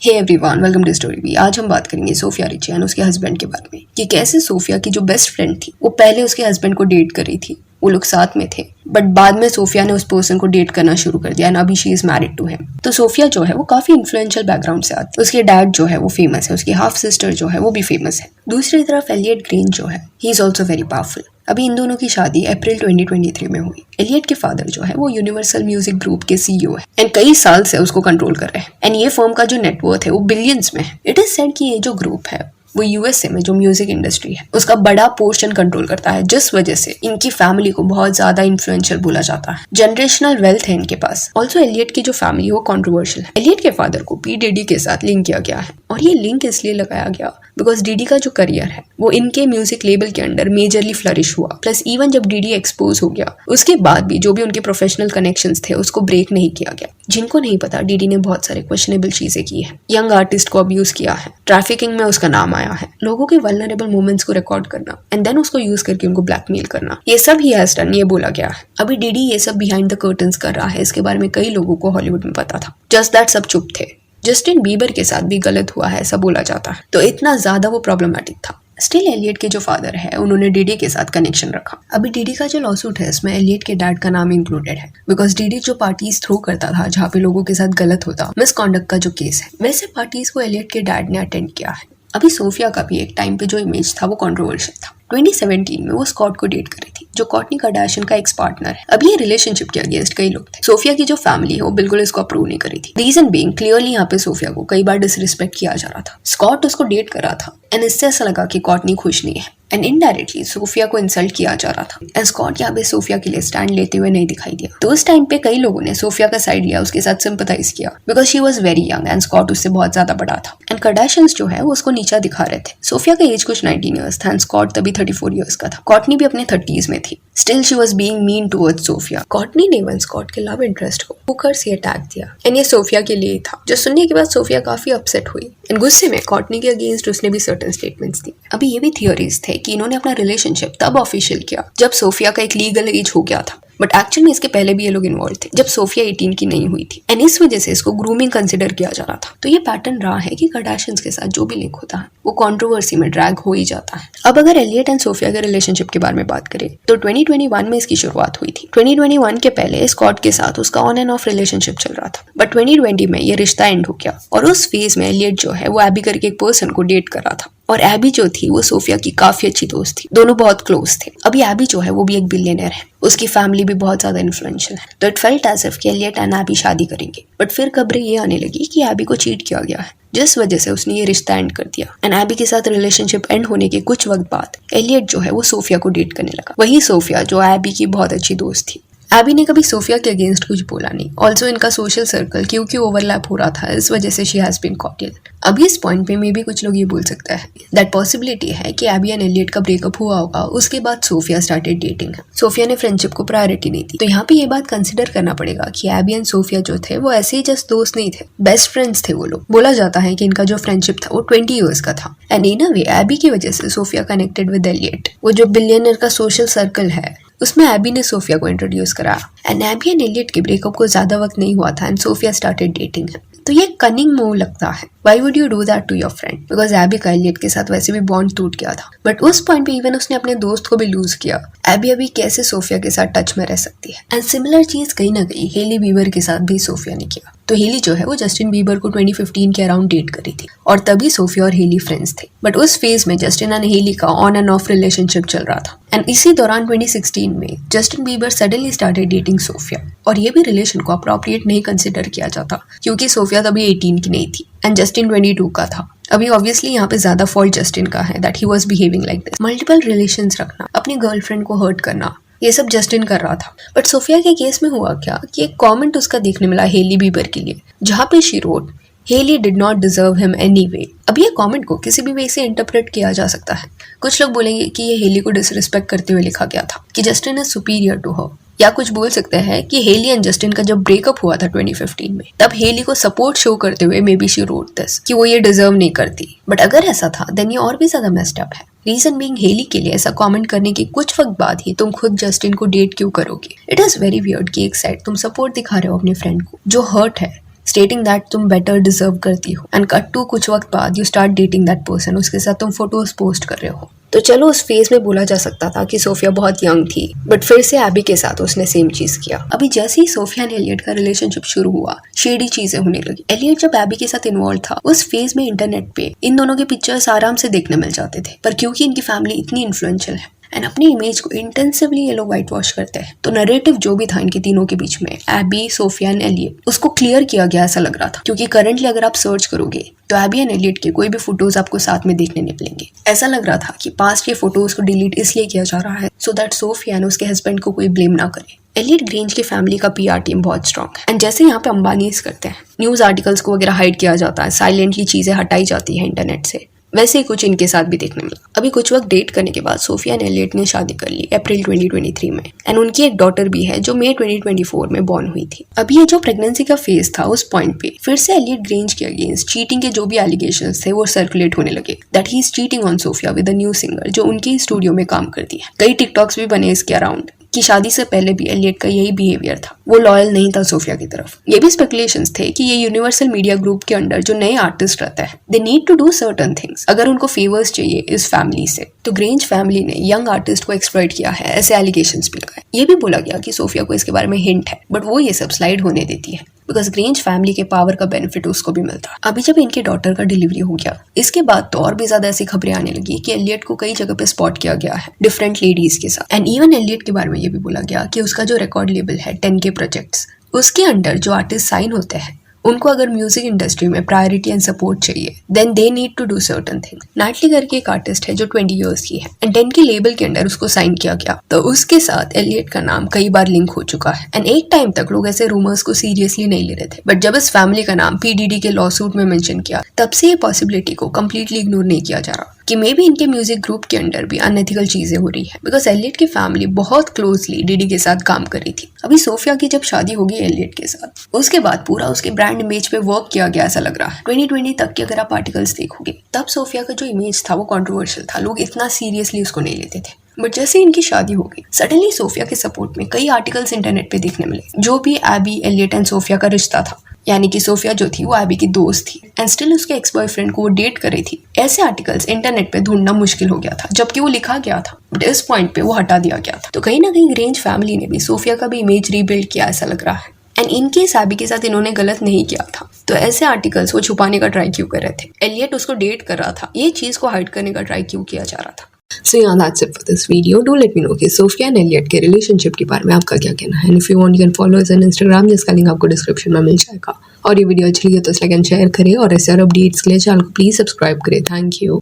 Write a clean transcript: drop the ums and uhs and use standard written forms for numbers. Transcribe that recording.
Hey everyone, welcome to story B. आज हम बात करेंगे सोफिया रिची और उसके हस्बैंड के बारे में कि कैसे सोफिया की जो बेस्ट फ्रेंड थी वो पहले उसके हस्बैंड को डेट कर रही थी। वो लोग साथ में थे बट बाद में सोफिया ने उस पर्सन को डेट करना शुरू कर दिया एंड अभी she is married to him. तो सोफिया जो है वो काफी इन्फ्लुएंशियल बैकग्राउंड से आती है। उसके डैड जो है वो फेमस है, उसकी हाफ सिस्टर जो है वो भी फेमस है। दूसरी तरफ एलियट ग्रीन जो है he is also very powerful. अभी इन दोनों की शादी अप्रैल 2023 में हुई। एलियट के फादर जो है वो यूनिवर्सल म्यूजिक ग्रुप के सीईओ है एंड कई साल से उसको कंट्रोल कर रहे हैं एंड ये फर्म का जो नेटवर्थ है वो बिलियंस में है। इट इज सेड कि ये जो ग्रुप है वो यूएसए में जो म्यूजिक इंडस्ट्री है उसका बड़ा पोर्शन कंट्रोल करता है, जिस वजह से इनकी फैमिली को बहुत ज्यादा इन्फ्लुएंशियल बोला जाता है। जनरेशनल वेल्थ है इनके पास। ऑल्सो एलियट की जो फैमिली वो कंट्रोवर्शियल है। एलियट के फादर को पी डीडी के साथ लिंक किया गया है और ये लिंक इसलिए लगाया गया बिकॉज डीडी का जो करियर है वो इनके म्यूजिक लेबल के अंडर मेजरली फ्लरिश हुआ। प्लस इवन जब डीडी एक्सपोज हो गया उसके बाद भी जो भी उनके प्रोफेशनल कनेक्शंस थे उसको ब्रेक नहीं किया गया। जिनको नहीं पता, डीडी ने बहुत सारे क्वेश्चनेबल चीजें की है, यंग आर्टिस्ट को अब्यूज किया है, ट्रैफिकिंग में उसका नाम आया है, लोगों के वल्नरेबल मोमेंट्स को रिकॉर्ड करना एंड देन उसको यूज करके उनको ब्लैकमेल करना, ये सब ही हैज डन, ये बोला गया है। अभी डीडी ये सब बिहाइंड द कर्टन्स कर रहा है। इसके बारे में कई लोगों को हॉलीवुड में पता था, जस्ट दैट सब चुप थे। जस्टिन बीबर के साथ भी गलत हुआ है ऐसा बोला जाता है, तो इतना ज्यादा वो प्रॉब्लमेटिक था। स्टिल एलियट के जो फादर है उन्होंने डीडी के साथ कनेक्शन रखा। अभी डीडी का जो लॉसूट है इसमें एलियट के डैड का नाम इंक्लूडेड है बिकॉज डीडी जो पार्टीज थ्रो करता था जहाँ पे लोगों के साथ गलत होता, मिसकॉन्डक्ट का जो केस है, वैसे पार्टीज को एलियट के डैड ने अटेंड किया है। अभी सोफिया का भी एक टाइम पे जो इमेज था वो कंट्रोवर्शियल था। 2017 में वो स्कॉट को डेट करी थी जो कोर्टनी कार्दाशियन का एक्स पार्टनर है। अभी ये रिलेशनशिप के अगेंस्ट कई लोग थे। सोफिया की जो फैमिली है वो बिल्कुल इसको अप्रूव नहीं करी थी। रीजन बीइंग क्लियरली यहाँ पे सोफिया को कई बार डिसरिस्पेक्ट किया जा रहा था। स्कॉट उसको डेट कर रहा था एंड इससे ऐसा लगा कि कोर्टनी खुश नहीं है एंड इनडायरेक्टली सोफिया को इंसल्ट किया जा रहा था एंड स्कॉट यहाँ पे सोफिया के लिए स्टैंड लेते हुए नहीं दिखाई दिया। तो उस टाइम पे कई लोगों ने सोफिया का साइड लिया, उसके साथ सिंपैथाइज किया because she was very young and Scott उससे बहुत ज्यादा बड़ा था एंड कार्दाशियंस जो है वो उसको नीचा दिखा रहे थे। सोफिया का एज कुछ 19 ईयर्स था एंड स्कॉट तभी 34 ईयर्स का था। कोर्टनी भी अपने 30s में थी। Still she was being mean towards Sofia. Courtney ने इवन स्कॉट के लव इंटरेस्ट को हुकर्स ही अटैक दिया एंड ये सोफिया के लिए था, जो सुनने के बाद सोफिया काफी अपसेट हुई एंड गुस्से में कोर्टनी के अगेंस्ट उसने भी सर्टेन स्टेटमेंट्स दी। अभी ये भी थियोरीज थे कि इन्होंने अपना रिलेशनशिप तब ऑफिशियल किया जब सोफिया का एक लीगल एज हो गया था, बट एक्चुअल में इसके पहले भी ये लोग इन्वॉल्व थे जब सोफिया 18 की नहीं हुई थी एंड इस वजह से इसको ग्रूमिंग कंसिडर किया जा रहा था। तो ये पैटर्न रहा है कि कार्दाशियंस के साथ जो भी लिंक होता है वो कंट्रोवर्सी में ड्रैग हो ही जाता है। अब अगर एलियट एंड सोफिया के रिलेशनशिप के बारे में बात करें तो 2021 में इसकी शुरुआत हुई थी। 2021 के पहले स्कॉट के साथ उसका ऑन एंड ऑफ रिलेशनशिप चल रहा था बट 2020 में ये रिश्ता एंड हो गया और उस फेज में एलियट जो है वो एबी करके एक पर्सन को डेट कर रहा था और एबी जो थी वो सोफिया की काफी अच्छी दोस्त थी। दोनों बहुत क्लोज थे। अभी एबी जो है वो भी एक बिलियनर है, उसकी फैमिली भी बहुत ज्यादा इन्फ्लुएंशियल है। तो इट फेल्ट एज इफ कि एलियट एंड एबी शादी करेंगे बट फिर खबरें ये आने लगी कि एबी को चीट किया गया है, जिस वजह से उसने ये रिश्ता एंड कर दिया एंड एबी के साथ रिलेशनशिप एंड होने के कुछ वक्त बाद एलियट जो है वो सोफिया को डेट करने लगा। वही सोफिया जो एबी की बहुत अच्छी दोस्त थी। एबी ने कभी सोफिया के अगेंस्ट कुछ बोला नहीं। ऑल्सो इनका सोशल सर्कल क्योंकि ओवरलैप हो रहा था, इस वजह से शी हैज बीन कॉर्डियल। अभी इस पॉइंट पे मे भी कुछ लोग ये बोल सकते हैं दैट पॉसिबिलिटी है कि एबी एंड एलियट का ब्रेकअप हुआ होगा, उसके बाद सोफिया स्टार्टेड डेटिंग। सोफिया ने फ्रेंडशिप को प्रायोरिटी नहीं दी। तो यहाँ पे ये बात कंसिडर करना पड़ेगा कि एबी एंड सोफिया जो थे वो ऐसे ही जस्ट दोस्त नहीं थे, बेस्ट फ्रेंड्स थे वो लोग। बोला जाता है कि इनका जो फ्रेंडशिप था वो 20 ईयर्स का था and in a way AB की वजह से सोफिया कनेक्टेड विद एलियट। वो जो बिलियनर का सोशल सर्कल है उसमें एबी ने सोफिया को इंट्रोड्यूस करा एंड एबी एंड एलियट के ब्रेकअप को ज्यादा वक्त नहीं हुआ था एंड सोफिया स्टार्टेड डेटिंग है। तो ये कनिंग मूव लगता है। Why would you do that to your friend? Because एबी का एलियट के साथ वैसे भी बॉन्ड टूट गया था बट उस पॉइंट पे इवन उसने अपने दोस्त को भी लूज किया। एबी अभी कैसे सोफिया के साथ टच में रह सकती है? एंड सिमिलर चीज कहीं ना कहीं हेली बीबर के साथ भी सोफिया ने किया। तो हेली जो है वो जस्टिन बीबर को 2015 के अराउंड डेट करी थी और तभी सोफिया और हेली फ्रेंड्स थे बट उस फेज में जस्टिन एंड हेली का ऑन एंड ऑफ रिलेशनशिप चल रहा था एंड इसी दौरान 2016 में Justin Bieber suddenly started dating Sophia और ये भी रिलेशन को अप्रोप्रिएट नहीं कंसिडर किया जाता क्योंकि सोफिया तभी 18 की नहीं थी एंड जस्टिन 22 का था। अभी ऑब्वियसली यहाँ पे ज्यादा फॉल्ट जस्टिन का है that he was behaving like this. Multiple relations रखना, अपनी गर्लफ्रेंड को हर्ट करना, ये सब जस्टिन कर रहा था। बट सोफिया के केस में हुआ क्या कि एक कमेंट उसका देखने मिला हेली बीबर के लिए जहाँ पे she wrote Hailey did not deserve him anyway. अब ये कमेंट को किसी भी वे से इंटरप्रेट किया जा सकता है। कुछ लोग बोलेंगे कि ये हेली को डिसरिस्पेक्ट करते हुए लिखा गया था कि Justin is superior to her, या कुछ बोल सकते हैं कि हेली एंड जस्टिन का जब ब्रेकअप हुआ था 2015 में तब हेली को सपोर्ट शो करते हुए may be she wrote this कि वो ये डिजर्व नहीं करती। बट अगर ऐसा था देन ये और भी ज्यादा मेस्ड अप है। रीजन बीइंग हेली के लिए ऐसा कमेंट करने के कुछ वक्त बाद ही तुम खुद जस्टिन को डेट क्यों करोगे? इट इज वेरी वियर्ड कि एक साइड तुम सपोर्ट दिखा रहे हो अपने फ्रेंड को जो हर्ट है स्टेटिंग दैट तुम बेटर डिजर्व करती हो। एंड कट टू कुछ वक्त बाद you start dating that person, उसके साथ तुम फोटोज पोस्ट कर रहे हो। तो चलो उस फेज में बोला जा सकता था कि सोफिया बहुत यंग थी, बट फिर से एबी के साथ उसने सेम चीज किया। अभी जैसे ही सोफिया एंड एलियट का रिलेशनशिप शुरू हुआ, शेडी चीजें होने लगी। एलियट जब एबी के साथ इन्वॉल्व था, उस फेज में इंटरनेट पे इन दोनों के पिक्चर्स आराम से देखने मिल जाते थे, पर क्योंकि इनकी फैमिली इतनी इन्फ्लुएंशियल है एंड अपनी इमेज को इंटेंसिवली ये लोग व्हाइट वॉश करते हैं, तो नरेटिव जो भी था इनके तीनों के बीच में, एबी, सोफिया एंड एलियट, उसको क्लियर किया गया ऐसा लग रहा था। क्योंकि करंटली अगर आप सर्च करोगे तो एबी एंड एलियट के कोई भी फोटोज आपको साथ में देखने नहीं मिलेंगे। ऐसा लग रहा था कि पास्ट के फोटोज को डिलीट इसलिए किया जा रहा है सो दैट सोफिया ने उसके हस्बैंड को कोई ब्लेम ना करे। एलियट ग्रेंज की फैमिली का पीआर टीम बहुत स्ट्रॉन्ग है एंड जैसे यहाँ पे अंबानीज करते हैं, न्यूज आर्टिकल्स को वगैरह हाइड किया जाता है, साइलेंटली चीजें हटाई जाती है इंटरनेट से, वैसे ही कुछ इनके साथ भी देखने मिला। अभी कुछ वक्त डेट करने के बाद सोफिया एंड एलियट ने शादी कर ली अप्रैल 2023 में एंड उनकी एक डॉटर भी है जो मई 2024 में बॉर्न हुई थी। अभी ये जो प्रेगनेंसी का फेज था, उस पॉइंट पे फिर से एलियट ग्रेंज के अगेंस्ट चीटिंग के जो भी एलिगेशंस थे वो सर्कुलेट होने लगे, that he is cheating on Sophia with a new singer जो उनके स्टूडियो में काम करती है। कई टिकटॉक्स भी बने इसके अराउंड कि शादी से पहले भी एलियट का यही बिहेवियर था, वो लॉयल नहीं था सोफिया की तरफ। ये भी स्पेकुलेशंस थे कि ये यूनिवर्सल मीडिया ग्रुप के अंडर जो नए आर्टिस्ट रहते हैं, they need to do certain things, अगर उनको फेवर्स चाहिए इस फैमिली से, तो ग्रेंज फैमिली ने यंग आर्टिस्ट को एक्सप्लॉइट किया है, ऐसे एलिगेशंस भी लगाए। ये भी बोला गया कि सोफिया को इसके बारे में हिंट है, बट वो ये सब स्लाइड होने देती है बिकॉज ग्रेंज फैमिली के पावर का बेनिफिट उसको भी मिलता है। अभी जब इनके डॉटर का डिलीवरी हो गया, इसके बाद तो और भी ज्यादा ऐसी खबरें आने लगी कि एलियट को कई जगह पे स्पॉट किया गया है डिफरेंट लेडीज के साथ। एंड इवन एलियट के बारे में ये भी बोला गया कि उसका जो रिकॉर्ड लेबल है 10K प्रोजेक्ट्स, उसके अंडर जो आर्टिस्ट साइन होते हैं उनको अगर म्यूजिक इंडस्ट्री में प्रायोरिटी एंड सपोर्ट चाहिए then they need to do certain things. Nightly करके एक आर्टिस्ट है जो 20 इयर्स की है एंड 10K लेबल के अंडर उसको साइन किया गया, तो उसके साथ एलियट का नाम कई बार लिंक हो चुका है। एंड एक टाइम तक लोग ऐसे रूमर्स को सीरियसली नहीं ले रहे थे, बट जब इस फैमिली का नाम PDD के लॉ सूट में मेंशन किया, तब से ये पॉसिबिलिटी को कंप्लीटली इग्नोर नहीं किया जा रहा कि मे बी इनके म्यूजिक ग्रुप के अंडर भी अनएथिकल चीजें हो रही है, बिकॉज एलियट की फैमिली बहुत क्लोजली डीडी के साथ काम कर रही थी। अभी सोफिया की जब शादी होगी एलियट के साथ, उसके बाद पूरा उसके ब्रांड इमेज पे वर्क किया गया ऐसा लग रहा है। 2020 तक के अगर आप आर्टिकल्स देखोगे, तब सोफिया का जो इमेज था वो कंट्रोवर्शियल था, लोग इतना सीरियसली उसको नहीं लेते थे। बट जैसे इनकी शादी हो गई, सडनली सोफिया के सपोर्ट में कई आर्टिकल्स इंटरनेट पे देखने मिले, जो भी एबी, एलियट एंड सोफिया का रिश्ता था, यानी कि सोफिया जो थी वो एबी की दोस्त थी एंड स्टिल उसके एक्स बॉयफ्रेंड को वो डेट कर रही थी। ऐसे आर्टिकल्स इंटरनेट पे ढूंढना मुश्किल हो गया था, जबकि वो लिखा गया था, बट इस पॉइंट पे वो हटा दिया गया था। तो कहीं ना कहीं ग्रेंज फैमिली ने भी सोफिया का भी इमेज रीबिल्ड किया ऐसा लग रहा है। एंड इनकेस एबी के साथ इन्होंने गलत नहीं किया था, तो ऐसे आर्टिकल्स वो छुपाने का ट्राई क्यों कर रहे थे? एलियट उसको डेट कर रहा था, ये चीज को हाइड करने का ट्राई क्यों किया जा रहा था? So yeah, that's it for this video. Do let me know कि सोफिया एंड एलियट के रिलेशनशिप के बारे में आपका क्या कहना है। And if you want, you can follow us on Instagram, जिसका लिंक आपको डिस्क्रिप्शन में मिल जाएगा। और ये वीडियो अच्छी लगी तो लाइक एंड शेयर करें और ऐसे और अपडेट्स के लिए चैनल को प्लीज सब्सक्राइब करें। Thank you.